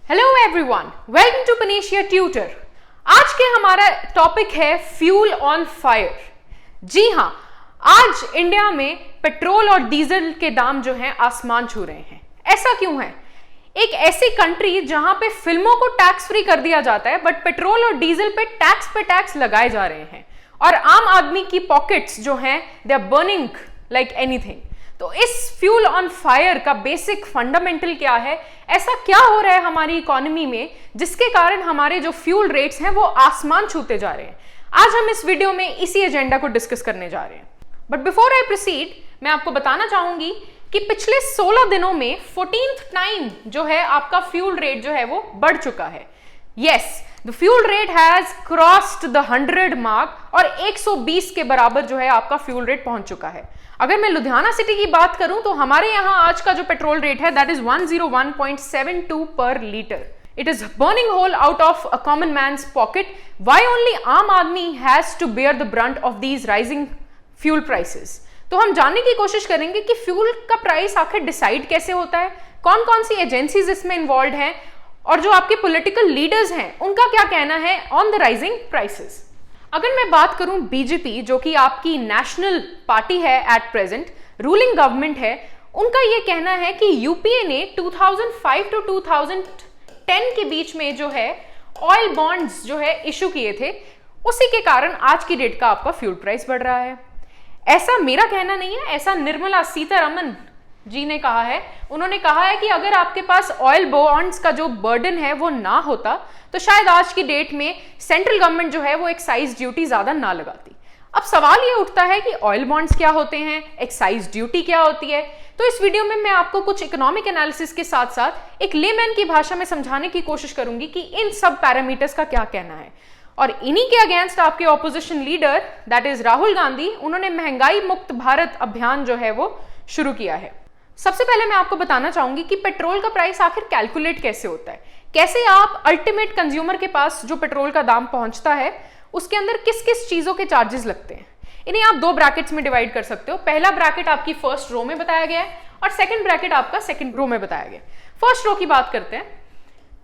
Hello everyone, welcome to Panacea tutor. आज के हमारा टॉपिक है फ्यूल ऑन फायर। जी हाँ, आज इंडिया में पेट्रोल और डीजल के दाम जो हैं आसमान छू रहे हैं। ऐसा क्यों है? एक ऐसी कंट्री जहां पे फिल्मों को टैक्स फ्री कर दिया जाता है बट पेट्रोल और डीजल पे टैक्स लगाए जा रहे हैं और आम आदमी की पॉकेट्स जो हैं they are burning like anything. तो इस फ्यूल ऑन फायर का बेसिक फंडामेंटल क्या है? ऐसा क्या हो रहा है हमारी इकोनॉमी में जिसके कारण हमारे जो फ्यूल रेट्स हैं वो आसमान छूते जा रहे हैं? आज हम इस वीडियो में इसी एजेंडा को डिस्कस करने जा रहे हैं। बट बिफोर आई प्रोसीड, मैं आपको बताना चाहूंगी कि पिछले 16 दिनों में 14th टाइम जो है आपका फ्यूल रेट जो है वो बढ़ चुका है। Yes, the fuel rate has crossed the 100 mark और 120 के बराबर जो है आपका फ्यूल रेट पहुंच चुका है। अगर मैं लुधियाना सिटी की बात करूं तो हमारे यहां आज का जो पेट्रोल रेट है दैट इज 101.72 पर litre. It is burning hole out of a common man's pocket. Why only आम आदमी has to bear the brunt of these rising fuel prices? तो हम जानने की कोशिश करेंगे कि फ्यूल का प्राइस आखिर डिसाइड कैसे होता है, कौन कौन सी एजेंसीज इसमें इन्वॉल्व हैं और जो आपके पॉलिटिकल लीडर्स हैं उनका क्या कहना है ऑन द राइजिंग प्राइसेस। अगर मैं बात करूं बीजेपी, जो कि आपकी नेशनल पार्टी है एट प्रेजेंट, रूलिंग गवर्नमेंट है, उनका यह कहना है कि यूपीए ने 2005 टू 2010 के बीच में जो है ऑयल बॉन्ड्स जो है इशू किए थे, उसी के कारण आज की डेट का आपका फ्यूल प्राइस बढ़ रहा है। ऐसा मेरा कहना नहीं है, ऐसा निर्मला सीतारमन जी ने कहा है। उन्होंने कहा है कि अगर आपके पास ऑयल बॉन्ड्स का जो बर्डन है वो ना होता तो शायद आज की डेट में सेंट्रल गवर्नमेंट जो है वो एक्साइज ड्यूटी ज्यादा ना लगाती। अब सवाल ये उठता है कि ऑयल बॉन्ड्स क्या होते हैं, एक्साइज ड्यूटी क्या होती है। तो इस वीडियो में मैं आपको कुछ इकोनॉमिक एनालिसिस के साथ साथ एक लेमैन की भाषा में समझाने की कोशिश करूंगी कि इन सब पैरामीटर्स का क्या कहना है। और इन्हीं के अगेंस्ट आपके opposition leader that is Rahul Gandhi, उन्होंने महंगाई मुक्त भारत अभियान जो है वो शुरू किया है। सबसे पहले मैं आपको बताना चाहूंगी कि पेट्रोल का प्राइस आखिर कैलकुलेट कैसे होता है, कैसे आप अल्टीमेट कंज्यूमर के पास जो पेट्रोल का दाम पहुंचता है उसके अंदर किस किस चीजों के चार्जेस लगते हैं। इन्हें आप दो ब्रैकेट्स में डिवाइड कर सकते हो। पहला ब्रैकेट आपकी फर्स्ट रो में बताया गया है और सेकंड ब्रैकेट आपका सेकंड रो में बताया गया। फर्स्ट रो की बात करते हैं।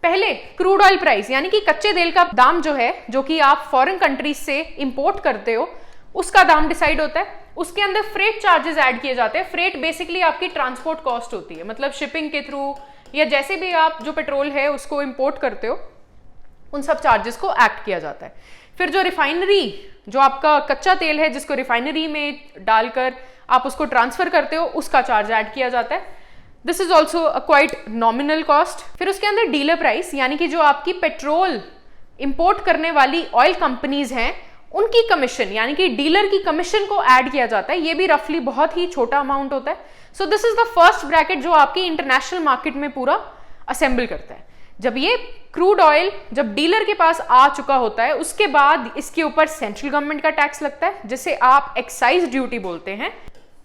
पहले क्रूड ऑयल प्राइस यानी कि कच्चे तेल का दाम जो है, जो कि आप फॉरेन कंट्रीज से इंपोर्ट करते हो, उसका दाम डिसाइड होता है। उसके अंदर फ्रेट चार्जेस ऐड किए जाते हैं। फ्रेट बेसिकली आपकी ट्रांसपोर्ट कॉस्ट होती है, मतलब शिपिंग के थ्रू या जैसे भी आप जो पेट्रोल है उसको इंपोर्ट करते हो उन सब चार्जेस को ऐड किया जाता है। फिर जो रिफाइनरी, जो आपका कच्चा तेल है जिसको रिफाइनरी में डालकर आप उसको ट्रांसफर करते हो, उसका चार्ज ऐड किया जाता है। This is also a quite nominal cost. फिर उसके अंदर डीलर प्राइस यानी कि जो आपकी पेट्रोल इंपोर्ट करने वाली ऑयल कंपनीज हैं उनकी कमीशन यानी कि डीलर की कमीशन को ऐड किया जाता है। ये भी रफली बहुत ही छोटा अमाउंट होता है। So this is the first bracket जो आपकी इंटरनेशनल मार्केट में पूरा असेंबल करता है। जब ये क्रूड ऑयल जब डीलर के पास आ चुका होता है उसके बाद इसके ऊपर सेंट्रल गवर्नमेंट का टैक्स लगता है जिसे आप एक्साइज ड्यूटी बोलते हैं,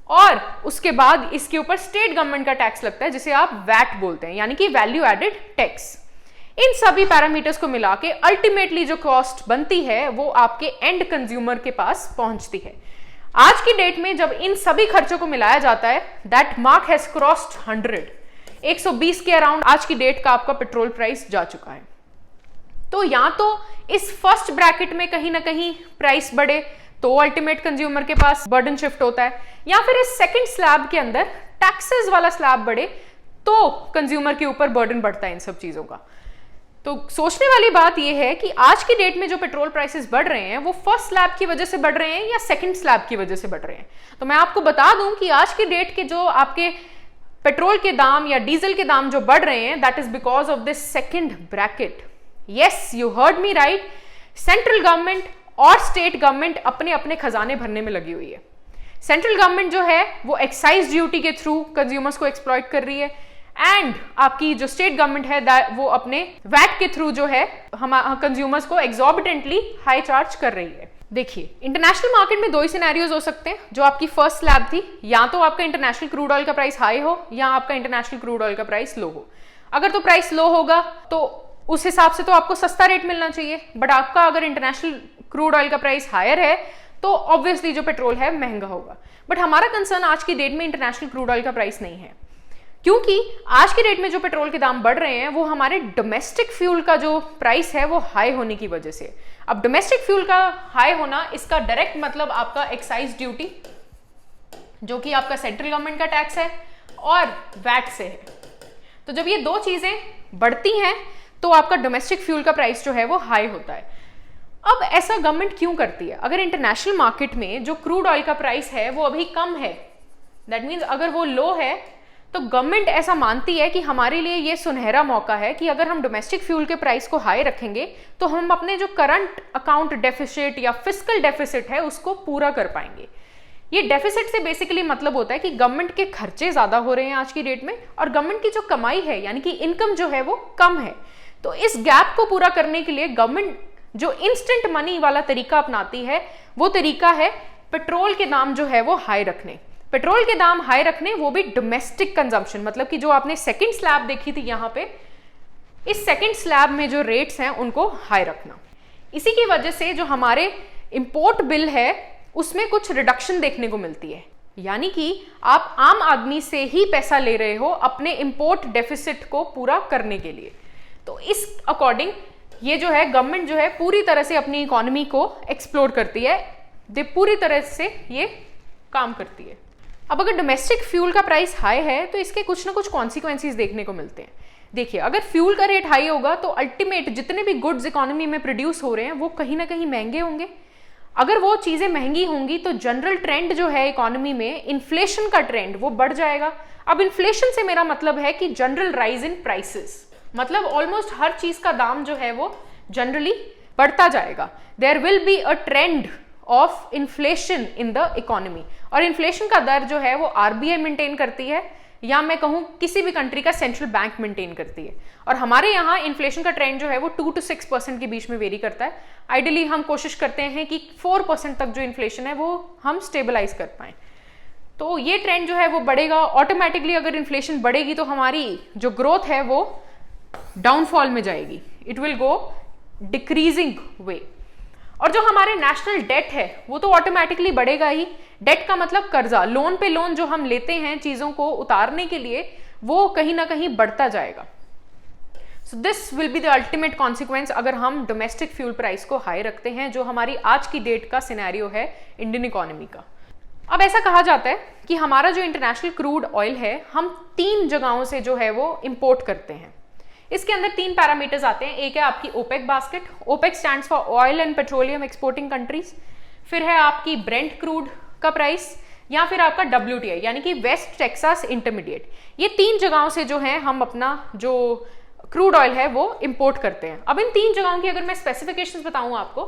और उसके बाद इसके ऊपर स्टेट गवर्नमेंट का टैक्स लगता है जिसे आप वैट बोलते हैं यानी कि वैल्यू एडेड टैक्स। इन सभी पैरामीटर्स को मिला के अल्टीमेटली जो कॉस्ट बनती है वो आपके एंड कंज्यूमर के पास पहुंचती है। आज की डेट में जब इन सभी खर्चों को मिलाया जाता है दैट मार्क हैज क्रॉस्ड 100, 120 के अराउंड आज की डेट का आपका पेट्रोल प्राइस जा चुका है। तो या तो इस फर्स्ट ब्रैकेट में कहीं ना कहीं प्राइस बढ़े तो अल्टीमेट कंज्यूमर के पास बर्डन शिफ्ट होता है, या फिर इस सेकंड स्लैब के अंदर टैक्सेस वाला स्लैब बढ़े तो कंज्यूमर के ऊपर बर्डन बढ़ता है इन सब चीजों का। तो सोचने वाली बात यह है कि आज की डेट में जो पेट्रोल प्राइसेस बढ़ रहे हैं वो फर्स्ट स्लैब की वजह से बढ़ रहे हैं या सेकंड स्लैब की वजह से बढ़ रहे हैं। तो मैं आपको बता दूं कि आज की डेट के जो आपके पेट्रोल के दाम या डीजल के दाम जो बढ़ रहे हैं that is because of this second bracket. Yes, you heard me right. Central government और स्टेट गवर्नमेंट अपने अपने खजाने भरने में लगी हुई है। सेंट्रल गवर्नमेंट जो है वो एक्साइज ड्यूटी के थ्रू कंज्यूमर्स को एक्सप्लॉइट कर रही है एंड आपकी जो स्टेट गवर्नमेंट है वो अपने वैट के थ्रू जो है हम कंज्यूमर्स को एग्जॉर्बिटेंटली हाई चार्ज कर रही है। देखिए, इंटरनेशनल मार्केट में दो ही सिनेरियोज हो सकते हैं। जो आपकी फर्स्ट स्लैब थी, या तो आपका इंटरनेशनल क्रूड ऑयल का प्राइस हाई हो या आपका इंटरनेशनल क्रूड ऑयल का प्राइस लो हो। अगर तो प्राइस लो होगा तो उस हिसाब से तो आपको सस्ता रेट मिलना चाहिए, बट आपका अगर इंटरनेशनल क्रूड ऑयल का प्राइस हायर है तो ऑब्वियसली जो पेट्रोल है महंगा होगा। बट हमारा कंसर्न आज की डेट में इंटरनेशनल क्रूड ऑयल का प्राइस नहीं है, क्योंकि आज के डेट में जो पेट्रोल के दाम बढ़ रहे हैं वो हमारे डोमेस्टिक फ्यूल का जो प्राइस है वो हाई होने की वजह से। अब डोमेस्टिक फ्यूल का हाई होना, इसका डायरेक्ट मतलब आपका एक्साइज ड्यूटी जो कि आपका सेंट्रल गवर्नमेंट का टैक्स है और वैट से है। तो जब ये दो चीजें बढ़ती हैं तो आपका डोमेस्टिक फ्यूल का प्राइस जो है वो हाई होता है। अब ऐसा गवर्नमेंट क्यों करती है? अगर इंटरनेशनल मार्केट में जो क्रूड ऑयल का प्राइस है वो अभी कम है, दैट मीन्स अगर वो लो है, तो गवर्नमेंट ऐसा मानती है कि हमारे लिए ये सुनहरा मौका है कि अगर हम डोमेस्टिक फ्यूल के प्राइस को हाई रखेंगे तो हम अपने जो करंट अकाउंट डेफिसिट या फिस्कल डेफिसिट है उसको पूरा कर पाएंगे। ये डेफिसिट से बेसिकली मतलब होता है कि गवर्नमेंट के खर्चे ज्यादा हो रहे हैं आज की डेट में और गवर्नमेंट की जो कमाई है यानी कि इनकम जो है वो कम है। तो इस गैप को पूरा करने के लिए गवर्नमेंट जो इंस्टेंट मनी वाला तरीका अपनाती है वो तरीका है पेट्रोल के दाम जो है वो हाई रखने। पेट्रोल के दाम हाई रखने, वो भी डोमेस्टिक कंजम्पशन, मतलब कि जो आपने सेकंड स्लैब देखी थी यहाँ पे, इस सेकंड स्लैब में जो रेट्स हैं उनको हाई रखना। इसी की वजह से जो हमारे इंपोर्ट बिल है उसमें कुछ रिडक्शन देखने को मिलती है, यानी कि आप आम आदमी से ही पैसा ले रहे हो अपने इंपोर्ट डेफिसिट को पूरा करने के लिए। तो इस अकॉर्डिंग ये जो है गवर्नमेंट जो है पूरी तरह से अपनी इकोनॉमी को एक्सप्लोर करती है, पूरी तरह से ये काम करती है। अब अगर डोमेस्टिक फ्यूल का प्राइस हाई है तो इसके कुछ ना कुछ कॉन्सिक्वेंसेस देखने को मिलते हैं। देखिए, अगर फ्यूल का रेट हाई होगा तो अल्टीमेट जितने भी गुड्स इकोनॉमी में प्रोड्यूस हो रहे हैं वो कहीं ना कहीं महंगे होंगे। अगर वो चीजें महंगी होंगी तो जनरल ट्रेंड जो है इकोनॉमी में, इन्फ्लेशन का ट्रेंड, वो बढ़ जाएगा। अब इन्फ्लेशन से मेरा मतलब है कि जनरल राइज इन प्राइसेस, मतलब ऑलमोस्ट हर चीज का दाम जो है वो जनरली बढ़ता जाएगा। There will be a trend of inflation in the economy. और इन्फ्लेशन का दर जो है वो आरबीआई मेंटेन करती है, या मैं कहूं किसी भी कंट्री का सेंट्रल बैंक मेंटेन करती है। और हमारे यहाँ इन्फ्लेशन का ट्रेंड जो है वो 2 to 6% के बीच में वेरी करता है। आइडियली हम कोशिश करते हैं कि 4% तक जो इन्फ्लेशन है वो हम स्टेबलाइज कर पाएं। तो ये ट्रेंड जो है वो बढ़ेगा ऑटोमेटिकली। अगर इन्फ्लेशन बढ़ेगी तो हमारी जो ग्रोथ है वो डाउनफॉल में जाएगी, इट विल गो डिक्रीजिंग वे। और जो हमारे नेशनल डेट है वो तो ऑटोमेटिकली बढ़ेगा ही। डेट का मतलब कर्जा, लोन पे लोन जो हम लेते हैं चीजों को उतारने के लिए, वो कहीं ना कहीं बढ़ता जाएगा। So this will be the ultimate consequence अगर हम डोमेस्टिक फ्यूल प्राइस को हाई रखते हैं, जो हमारी आज की डेट का सिनेरियो है इंडियन इकोनॉमी का। अब ऐसा कहा जाता है कि हमारा जो इंटरनेशनल क्रूड ऑयल है हम 3 जगहों से जो है वो इंपोर्ट करते हैं। इसके अंदर 3 पैरामीटर्स आते हैं। एक है आपकी OPEC basket, OPEC stands for oil and petroleum exporting countries. फिर है आपकी ब्रेंट क्रूड का प्राइस, या फिर आपका WTI यानी कि वेस्ट टेक्सास इंटरमीडिएट। ये 3 जगहों से जो है हम अपना जो क्रूड ऑयल है वो इंपोर्ट करते हैं। अब इन 3 जगहों की अगर मैं स्पेसिफिकेशंस बताऊं आपको,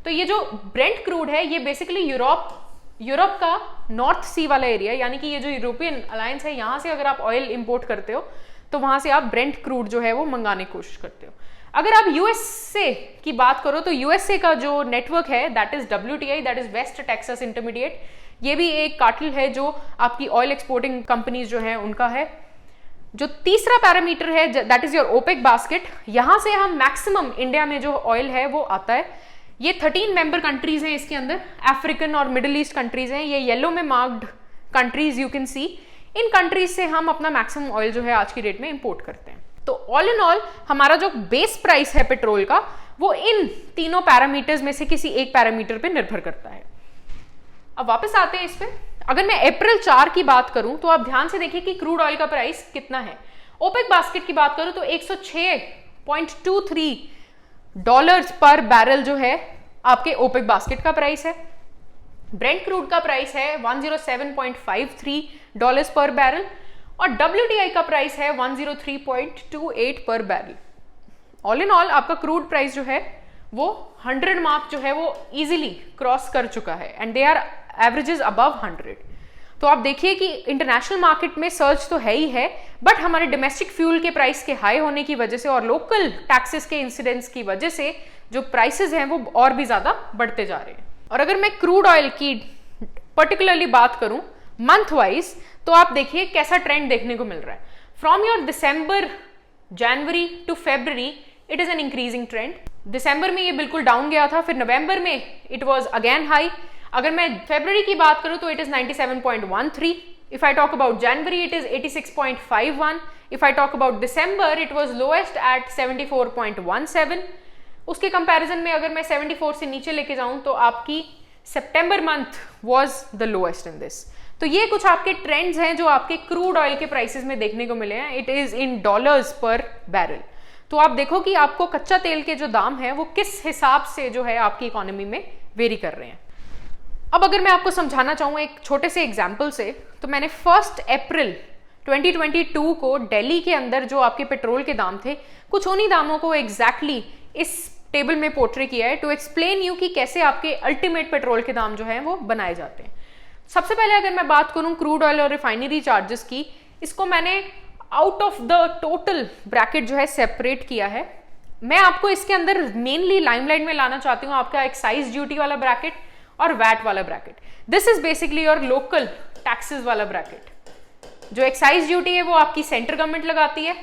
तो ये जो ब्रेंट क्रूड है ये बेसिकली यूरोप का नॉर्थ सी वाला एरिया, यानी कि ये जो यूरोपियन अलायंस है यहाँ से अगर आप ऑयल इंपोर्ट करते हो तो वहां से आप ब्रेंट क्रूड जो है वो मंगाने की कोशिश करते हो। अगर आप यूएसए की बात करो तो यूएसए का जो नेटवर्क है that is WTI, that is West Texas intermediate. ये भी एक कार्टेल है जो आपकी ऑयल एक्सपोर्टिंग कंपनीज जो है उनका है। जो तीसरा पैरामीटर है that is your OPEC basket. यहां से हम मैक्सिमम इंडिया में जो ऑयल है वो आता है। ये 13 मेंबर कंट्रीज हैं, इसके अंदर अफ्रीकन और मिडिल ईस्ट कंट्रीज हैं। ये येलो में marked countries you can see. In countries से हम अपना मैक्सिमम ऑयल जो है आज की डेट में इंपोर्ट करते हैं। तो ऑल इन ऑल हमारा जो बेस प्राइस है पेट्रोल का वो इन तीनों पैरामीटर्स में से किसी एक पैरामीटर पे निर्भर करता है। अब वापस आते हैं इस पे। अगर मैं अप्रैल 4 की बात करूं तो आप ध्यान से देखिए कि क्रूड ऑयल का प्राइस कितना है। ओपेक बास्केट की बात करूं तो 106.23 डॉलर्स पर बैरल जो है आपके ओपेक बास्केट का प्राइस है। ब्रेंट क्रूड का प्राइस है 107.53 डॉलर्स पर बैरल और WTI का प्राइस है 103.28 पर बैरल। ऑल इन ऑल आपका क्रूड प्राइस जो है वो 100 मार्क जो है वो इजीली क्रॉस कर चुका है and they are averages above 100। तो आप देखिए कि इंटरनेशनल मार्केट में सर्च तो है ही है, बट हमारे डोमेस्टिक फ्यूल के प्राइस के हाई होने की वजह से और लोकल टैक्सेस के इंसिडेंस की वजह से जो प्राइसेस हैं वो और भी ज्यादा बढ़ते जा रहे हैं। और अगर मैं क्रूड ऑयल की पर्टिकुलरली बात करूं मंथ वाइज, तो आप देखिए कैसा ट्रेंड देखने को मिल रहा है। From your December, January to February it is an increasing trend. दिसंबर में ये बिल्कुल डाउन गया था, फिर नवंबर में इट वाज अगेन हाई। अगर मैं फरवरी की बात करूं तो it is 97.13, If I talk about January, it is 86.51. If I talk about December, it was lowest at 74.17. उसके कंपैरिजन में अगर मैं 74 से नीचे लेके जाऊं तो आपकी September month was the lowest in this. तो ये कुछ आपके ट्रेंड्स हैं जो आपके क्रूड ऑयल के प्राइसेस में देखने को मिले हैं। इट इज इन डॉलर्स पर बैरल। तो आप देखो कि आपको कच्चा तेल के जो दाम है वो किस हिसाब से जो है आपकी इकोनॉमी में वेरी कर रहे हैं। अब अगर मैं आपको समझाना चाहूँ एक छोटे से एग्जाम्पल से, तो मैंने 1 अप्रैल 2022 को दिल्ली के अंदर जो आपके पेट्रोल के दाम थे, कुछ उन्हीं दामों को एग्जैक्टली इस टेबल में पोर्ट्रे किया है टू एक्सप्लेन यू कि कैसे आपके अल्टीमेट पेट्रोल के दाम जो हैं वो बनाए जाते हैं। सबसे पहले अगर मैं बात करूं क्रूड ऑयल और रिफाइनरी चार्जेस की, इसको मैंने out of the total bracket जो है सेपरेट किया है। मैं आपको इसके अंदर मेनली लाइमलाइट में लाना चाहती हूँ आपका एक्साइज ड्यूटी वाला ब्रैकेट और वैट वाला bracket. This is basically your local taxes वाला ब्रैकेट। जो एक्साइज ड्यूटी है वो आपकी सेंट्रल गवर्नमेंट लगाती है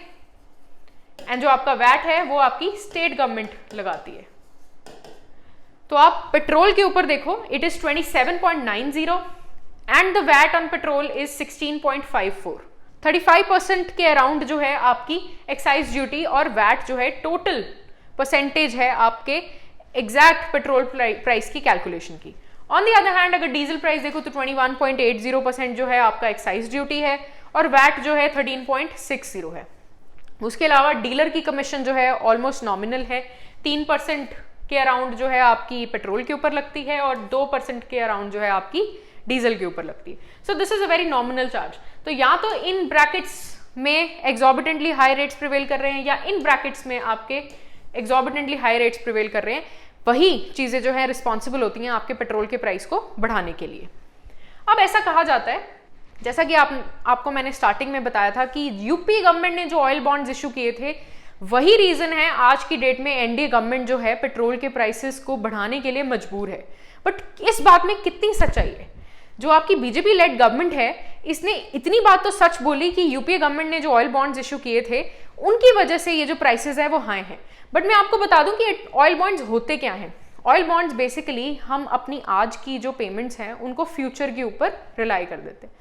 एंड जो आपका वैट है वो आपकी स्टेट गवर्नमेंट लगाती है। तो आप पेट्रोल के ऊपर देखो, it is 27.90 and the VAT on petrol is 16.54। 35% के अराउंड जो है आपकी एक्साइज ड्यूटी और वैट जो है टोटल परसेंटेज है आपके एग्जैक्ट पेट्रोल प्राइस की कैलकुलेशन की। ऑन द अदर हैंड अगर डीजल प्राइस देखो तो 21.80% जो है आपका एक्साइज ड्यूटी है और वैट जो है 13.60 है। उसके अलावा डीलर की कमीशन जो है ऑलमोस्ट नॉमिनल है। 3% के अराउंड जो है आपकी पेट्रोल के ऊपर लगती है और 2% के अराउंड जो है आपकी डीजल के ऊपर लगती है। So this is a very nominal charge. तो या तो इन ब्रैकेट्स में एग्जॉर्बिटेंटली हाई रेट्स प्रिवेल कर रहे हैं या इन ब्रैकेट्स में आपके एग्जॉर्बिटेंटली हाई रेट्स प्रिवेल कर रहे हैं, वही चीजें जो है रिस्पॉन्सिबल होती हैं आपके पेट्रोल के प्राइस को बढ़ाने के लिए। अब ऐसा कहा जाता है, जैसा कि आपको मैंने स्टार्टिंग में बताया था कि यूपी गवर्नमेंट ने जो ऑयल बॉन्ड्स इशू किए थे वही रीजन है आज की डेट में एनडीए गवर्नमेंट जो है पेट्रोल के प्राइसेस को बढ़ाने के लिए मजबूर है। बट इस बात में कितनी सच्चाई है? जो आपकी बीजेपी लेड गवर्नमेंट है इसने इतनी बात तो सच बोली कि यूपीए गवर्नमेंट ने जो ऑयल बॉन्ड्स इशू किए थे उनकी वजह से ये जो प्राइसेस है वो हाई हैं। बट मैं आपको बता दूं कि ऑयल बॉन्ड्स होते क्या हैं। ऑयल बॉन्ड्स बेसिकली हम अपनी आज की जो पेमेंट्स हैं उनको फ्यूचर के ऊपर रिलाई कर देते हैं।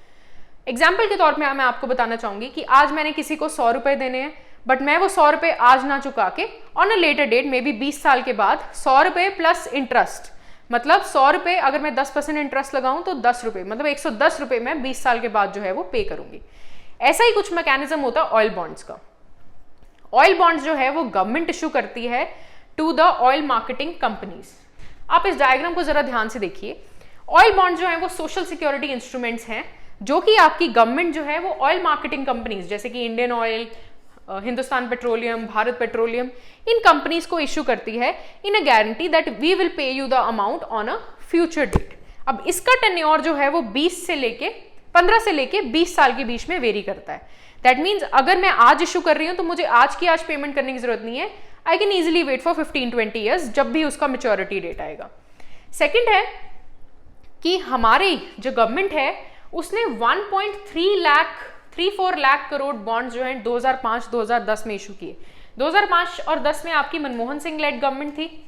एग्जाम्पल के तौर पे मैं आपको बताना चाहूंगी कि आज मैंने किसी को 100 रुपए देने हैं, बट मैं वो 100 रुपए आज ना चुका के on a later date maybe 20 साल के बाद 100 रुपए प्लस इंटरेस्ट, मतलब 100 रुपए अगर मैं 10% इंटरेस्ट लगाऊं तो 10 रुपए, मतलब 110 रुपए मैं 20 साल के बाद जो है वो पे करूंगी। ऐसा ही कुछ मैकेनिज्म होता है ऑयल बॉन्ड्स का। ऑयल बॉन्ड्स जो है वो गवर्नमेंट इशू करती है to the oil marketing companies. आप इस डायग्राम को जरा ध्यान से देखिए। ऑयल बॉन्ड्स जो है वो सोशल सिक्योरिटी इंस्ट्रूमेंट्स हैं जो कि आपकी गवर्नमेंट जो है वो ऑयल मार्केटिंग कंपनीज जैसे कि Indian Oil, Hindustan Petroleum, Bharat Petroleum, इन कंपनीज को इशू करती है in a guarantee that we will pay you the amount on a future date. अब इसका टेन्योर जो है वो 15 से लेके 20 साल के बीच में वेरी करता है। दैट मीन्स अगर मैं आज इशू कर रही हूं तो मुझे आज की आज पेमेंट करने की जरूरत नहीं है। I can easily wait for 15-20 years जब भी उसका मेच्योरिटी डेट आएगा। सेकेंड है कि हमारी जो गवर्नमेंट है उसने 1.34 लाख करोड़ बॉन्ड्स जो हैं 2005-2010 में इशू किए। 2005 और 10 में आपकी मनमोहन सिंह लेड गवर्नमेंट थी।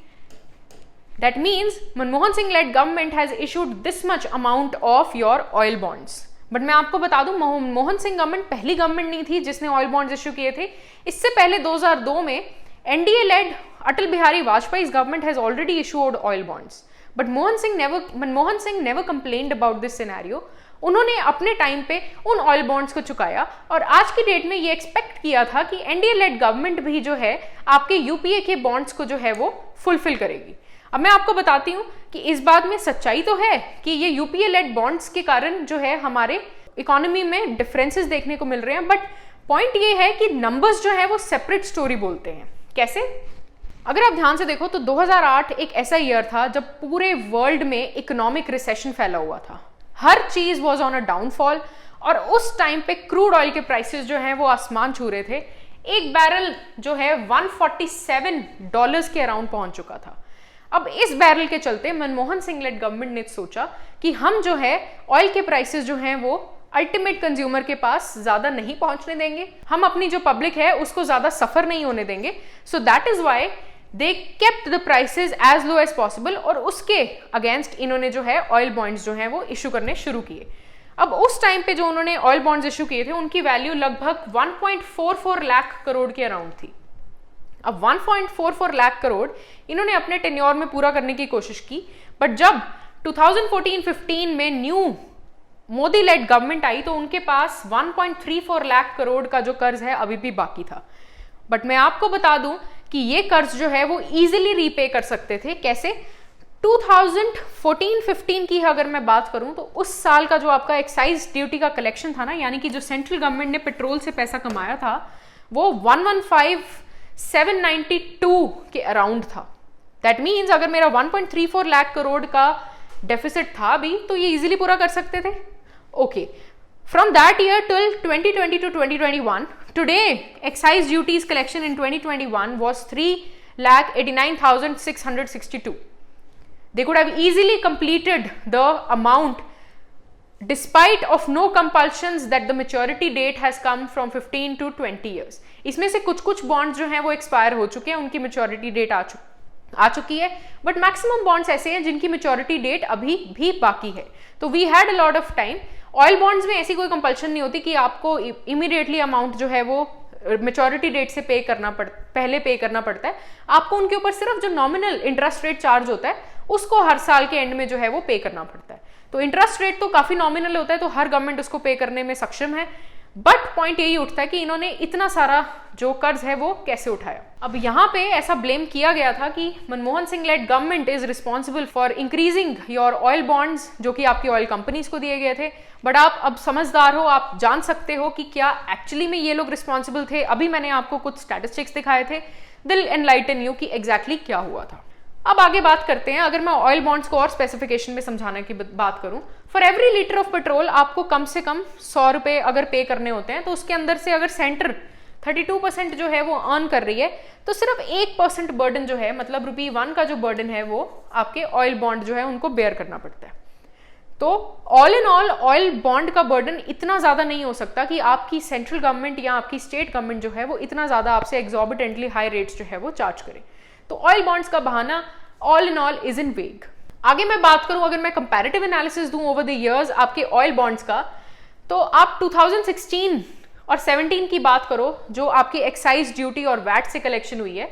That means Manmohan Singh lead government has issued this much amount of your oil bonds. But मैं आपको बता दूं मनमोहन सिंह गवर्नमेंट पहली गवर्नमेंट नहीं थी जिसने ऑयल बॉन्ड्स इशू किए थे। इससे पहले 2002 में NDA led Atal Bihari Vajpayee government has already issued oil bonds. But Manmohan Singh never complained about this scenario. उन्होंने अपने टाइम पे उन ऑयल बॉन्ड्स को चुकाया और आज की डेट में ये एक्सपेक्ट किया था कि एनडीए लेड गवर्नमेंट भी जो है आपके यूपीए के बॉन्ड्स को जो है वो फुलफिल करेगी। अब मैं आपको बताती हूँ कि इस बात में सच्चाई तो है कि ये यूपीए लेड बॉन्ड्स के कारण जो है हमारे इकोनॉमी में डिफरेंसेस देखने को मिल रहे हैं। बट पॉइंट ये है कि नंबर्स जो है वो सेपरेट स्टोरी बोलते हैं। कैसे? अगर आप ध्यान से देखो तो 2008 एक ऐसा ईयर था जब पूरे वर्ल्ड में इकोनॉमिक रिसेशन फैला हुआ था। हर चीज वॉज ऑन अ डाउनफॉल और उस टाइम पे क्रूड ऑयल के प्राइसेस जो हैं वो आसमान छू रहे थे। एक बैरल जो है $147 के अराउंड पहुंच चुका था। अब इस बैरल के चलते मनमोहन सिंह लेड गवर्नमेंट ने सोचा कि हम जो है ऑयल के प्राइसेस जो हैं वो अल्टीमेट कंज्यूमर के पास ज्यादा नहीं पहुंचने देंगे, हम अपनी जो पब्लिक है उसको ज्यादा सफर नहीं होने देंगे। So that is why they kept the prices as low as possible और उसके अगेंस्ट इन्होंने जो है ऑयल बॉन्ड्स जो है वो इशू करने शुरू किए। अब उस टाइम पे जो उन्होंने ऑयल बॉन्ड्स इशू किए थे उनकी वैल्यू लगभग 1.44 लाख करोड़ के अराउंड थी। अब 1.44 लाख करोड़ इन्होंने अपने टेन्योर में पूरा करने की कोशिश की, बट जब 2014-15 में न्यू मोदी लेड गवर्नमेंट आई तो उनके पास 1.34 लाख करोड़ का जो कर्ज है अभी भी बाकी था। बट मैं आपको बता दूं कि ये कर्ज जो है वो इजीली रीपे कर सकते थे। कैसे? 2014-15 की अगर मैं बात करूं तो उस साल का जो आपका एक्साइज ड्यूटी का कलेक्शन था ना, यानी कि जो सेंट्रल गवर्नमेंट ने पेट्रोल से पैसा कमाया था वो 115,792 के अराउंड था। दैट मीन्स अगर मेरा 1.34 लाख करोड़ का डेफिसिट था अभी तो ये इजीली पूरा कर सकते थे। Okay, from that year till 2020 to 2021, today excise duties collection in 2021 was 3,89,662. They could have easily completed the amount despite of no compulsions that the maturity date has come from 15 to 20 years. इसमें से कुछ bonds जो हैं वो expire हो चुके हैं, उनकी मेच्योरिटी डेट आ चुकी है, बट मैक्सिमम बॉन्ड्स ऐसे हैं जिनकी मेच्योरिटी डेट अभी भी बाकी है। तो we had a lot of time. Oil bonds में ऐसी कोई कंपल्शन नहीं होती कि आपको इमीडिएटली अमाउंट जो है वो मेच्योरिटी डेट से पहले पे करना पड़ता है। आपको उनके ऊपर सिर्फ जो नॉमिनल इंटरेस्ट रेट चार्ज होता है उसको हर साल के एंड में जो है वो पे करना पड़ता है। तो इंटरेस्ट रेट तो काफी नॉमिनल होता है, तो हर गवर्नमेंट उसको पे करने में सक्षम है। बट पॉइंट यही उठता है कि इन्होंने इतना सारा जो कर्ज है वो कैसे उठाया। अब यहाँ पे ऐसा ब्लेम किया गया था कि Manmohan Singh lead government is responsible for increasing your oil bonds, जो कि आपकी ऑयल कंपनीज को दिए गए थे। बट आप अब समझदार हो, आप जान सकते हो कि क्या एक्चुअली में ये लोग रिस्पॉन्सिबल थे। अभी मैंने आपको कुछ स्टैटिस्टिक्स दिखाए थे, दिल एनलाइटन यू कि एग्जैक्टली क्या हुआ था। अब आगे बात करते हैं। अगर मैं ऑयल बॉन्ड्स को और स्पेसिफिकेशन में समझाने की बात करूं, for every litre of petrol आपको कम से कम 100 रुपए अगर पे करने होते हैं, तो उसके अंदर से अगर सेंटर 32% जो है वो अर्न कर रही है, तो सिर्फ 1% बर्डन जो है, मतलब ₹1 का जो बर्डन है वो आपके ऑयल बॉन्ड जो है उनको बेयर करना पड़ता है। तो all in all oil bond का बर्डन इतना ज्यादा नहीं हो सकता कि आपकी सेंट्रल गवर्नमेंट या आपकी स्टेट गवर्नमेंट जो है वो इतना ज्यादा आपसे एग्जॉर्बिटेंटली हाई रेट्स जो है वो चार्ज करे। तो ऑयल बॉन्ड्स का बहाना all in all is in वेग। आगे मैं बात करूं, अगर मैं कंपैरेटिव एनालिसिस दूं ओवर द इयर्स आपके ऑयल बॉन्ड्स का, तो आप 2016 और 17 की बात करो, जो आपकी एक्साइज ड्यूटी और वैट से कलेक्शन हुई है,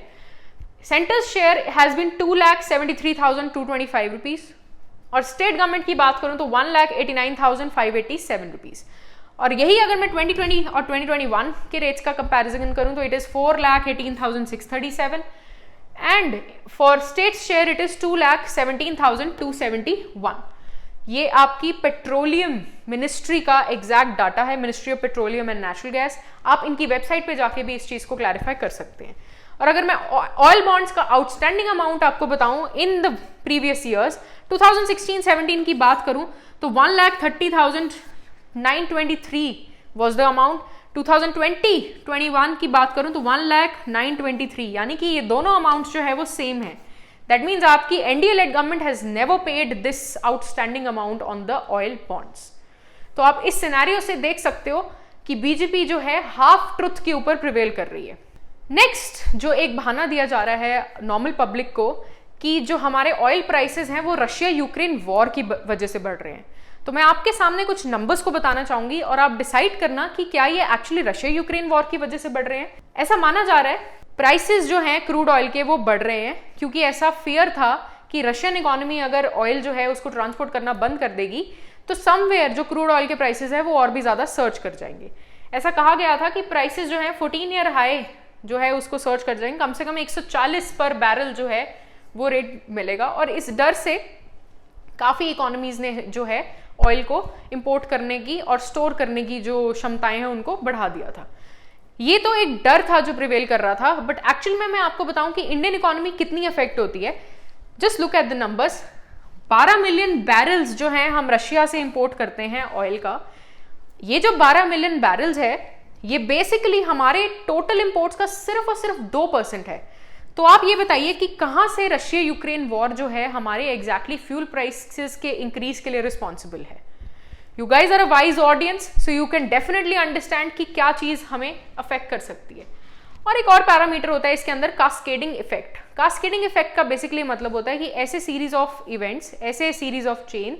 centre's share has been 2,73,225 rupees, और स्टेट गवर्नमेंट की बात करूं तो 1,89,587 रुपीज। और यही अगर मैं 2020 और 2021 के रेट्स का कंपैरिजन करूं तो it is 4,18,637 and for state share it is 2,17,271। ये आपकी पेट्रोलियम मिनिस्ट्री का एग्जैक्ट डाटा है, ministry of petroleum and natural gas. आप इनकी वेबसाइट पे जाके भी इस चीज को क्लैरिफाई कर सकते हैं। और अगर मैं ऑयल बॉन्ड्स का आउटस्टैंडिंग अमाउंट आपको बताऊं इन द प्रीवियस ईयर्स, 2016-17 की बात करूं तो 1,30,923 वाज द अमाउंट। 2020-21 की बात करूं तो 1,09,23, यानी कि ये दोनों अमाउंट्स जो है वो सेम है। दैट मीन्स आपकी NDA lead government has never paid this outstanding amount on the oil bonds. तो आप इस सिनेरियो से देख सकते हो कि बीजेपी जो है हाफ ट्रुथ के ऊपर प्रिवेल कर रही है। नेक्स्ट जो एक बहाना दिया जा रहा है नॉर्मल पब्लिक को कि जो हमारे ऑयल प्राइसेस हैं वो रशिया यूक्रेन वॉर की वजह से बढ़ रहे हैं, तो मैं आपके सामने कुछ नंबर्स को बताना चाहूंगी और आप डिसाइड करना कि क्या ये एक्चुअली रशिया यूक्रेन वॉर की वजह से बढ़ रहे हैं। ऐसा माना जा रहा है प्राइसेस जो हैं क्रूड ऑयल के वो बढ़ रहे हैं क्योंकि ऐसा फियर था कि रशियन इकोनॉमी अगर ऑयल जो है उसको ट्रांसपोर्ट करना बंद कर देगी तो समवेयर जो क्रूड ऑयल के प्राइसेस है वो और भी ज्यादा सर्च कर जाएंगे। ऐसा कहा गया था कि प्राइसेस जो है 14 ईयर हाई जो है उसको सर्च कर जाएंगे, कम से कम 140 पर बैरल जो है वो रेट मिलेगा। और इस डर से काफी इकोनॉमीज ने जो है ऑयल को इंपोर्ट करने की और स्टोर करने की जो क्षमताएं हैं उनको बढ़ा दिया था। ये तो एक डर था जो प्रिवेल कर रहा था, बट एक्चुअल में मैं आपको बताऊं कि इंडियन इकोनॉमी कितनी अफेक्ट होती है। Just look at the numbers. 12 million barrels जो हैं हम रशिया से इंपोर्ट करते हैं ऑयल का। ये जो 12 मिलियन बैरल्स है ये बेसिकली हमारे टोटल इंपोर्ट्स का सिर्फ और सिर्फ 2% है। तो आप ये बताइए कि कहां से रशिया यूक्रेन वॉर जो है हमारे एग्जैक्टली फ्यूल प्राइसेस के इंक्रीज के लिए रिस्पॉन्सिबल है। You guys are a wise audience, so you can definitely understand कि क्या चीज हमें अफेक्ट कर सकती है। और एक और पैरामीटर होता है इसके अंदर, कास्केडिंग इफेक्ट। कास्केडिंग इफेक्ट का बेसिकली मतलब होता है कि ऐसे सीरीज ऑफ इवेंट्स, ऐसे सीरीज ऑफ चेन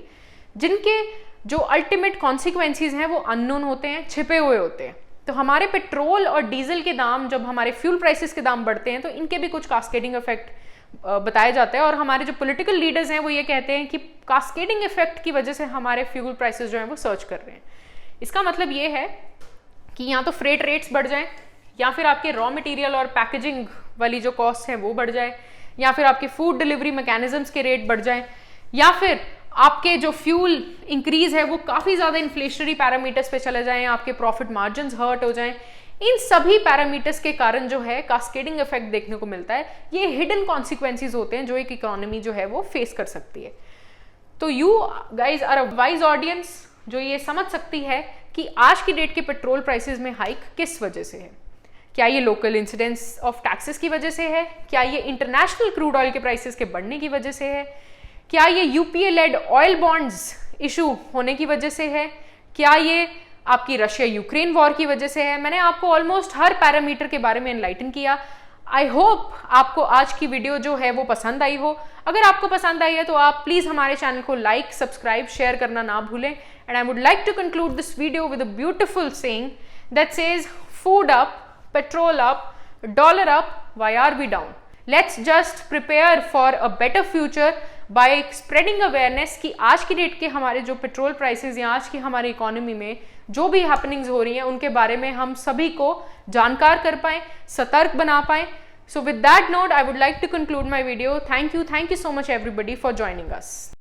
जिनके जो अल्टीमेट कॉन्सिक्वेंसेज हैं वो अननोन होते हैं, छिपे हुए होते हैं। तो हमारे पेट्रोल और डीजल के दाम, जब हमारे फ्यूल प्राइसेस के दाम बढ़ते हैं तो इनके भी कुछ कास्केडिंग इफेक्ट बताया जाता है, और हमारे जो पॉलिटिकल लीडर्स हैं वो ये कहते हैं कि कास्केडिंग इफेक्ट की वजह से हमारे फ्यूल प्राइसेस जो हैं वो सर्च कर रहे हैं। इसका मतलब ये है कि या तो फ्रेट रेट्स बढ़ जाएं, या फिर आपके रॉ मटेरियल और पैकेजिंग वाली जो कॉस्ट है वो बढ़ जाए, या फिर आपके फूड डिलीवरी मैकेनिज्म्स के रेट बढ़ जाएं, या फिर आपके जो फ्यूल इंक्रीज है वो काफ़ी ज़्यादा इन्फ्लेशनरी पैरामीटर्स पे चले जाएं, आपके प्रॉफिट मार्जिन्स हर्ट हो जाएं। इन सभी पैरामीटर्स के कारण जो है कास्केडिंग इफेक्ट देखने को मिलता है। ये हिडन कॉन्सिक्वेंसेज होते हैं जो एक इकोनॉमी जो है वो फेस कर सकती है। तो you guys are a wise audience जो ये समझ सकती है कि आज की डेट के पेट्रोल प्राइसेस में हाइक किस वजह से है। क्या ये लोकल इंसिडेंस ऑफ टैक्सेस की वजह से है? क्या ये इंटरनेशनल क्रूड ऑयल के प्राइसेस के बढ़ने की वजह से है? क्या ये UPA led oil bonds issue होने की वजह से है? क्या ये आपकी रशिया यूक्रेन वॉर की वजह से है? मैंने आपको ऑलमोस्ट हर पैरामीटर के बारे में एनलाइटन किया। आई होप आपको आज की वीडियो जो है वो पसंद आई हो। अगर आपको पसंद आई है तो आप प्लीज हमारे चैनल को लाइक, सब्सक्राइब, शेयर करना ना भूलें। And I would like to conclude this video with a beautiful saying that says, food up, petrol up, dollar up, why are we down? Let's just prepare for a better future by spreading awareness कि आज की date के हमारे जो petrol prices या आज की हमारी इकोनॉमी में जो भी हैपनिंग्स हो रही हैं उनके बारे में हम सभी को जानकार कर पाएं, सतर्क बना पाएं। So with that note, I would like to conclude my video. Thank you so much everybody for joining us.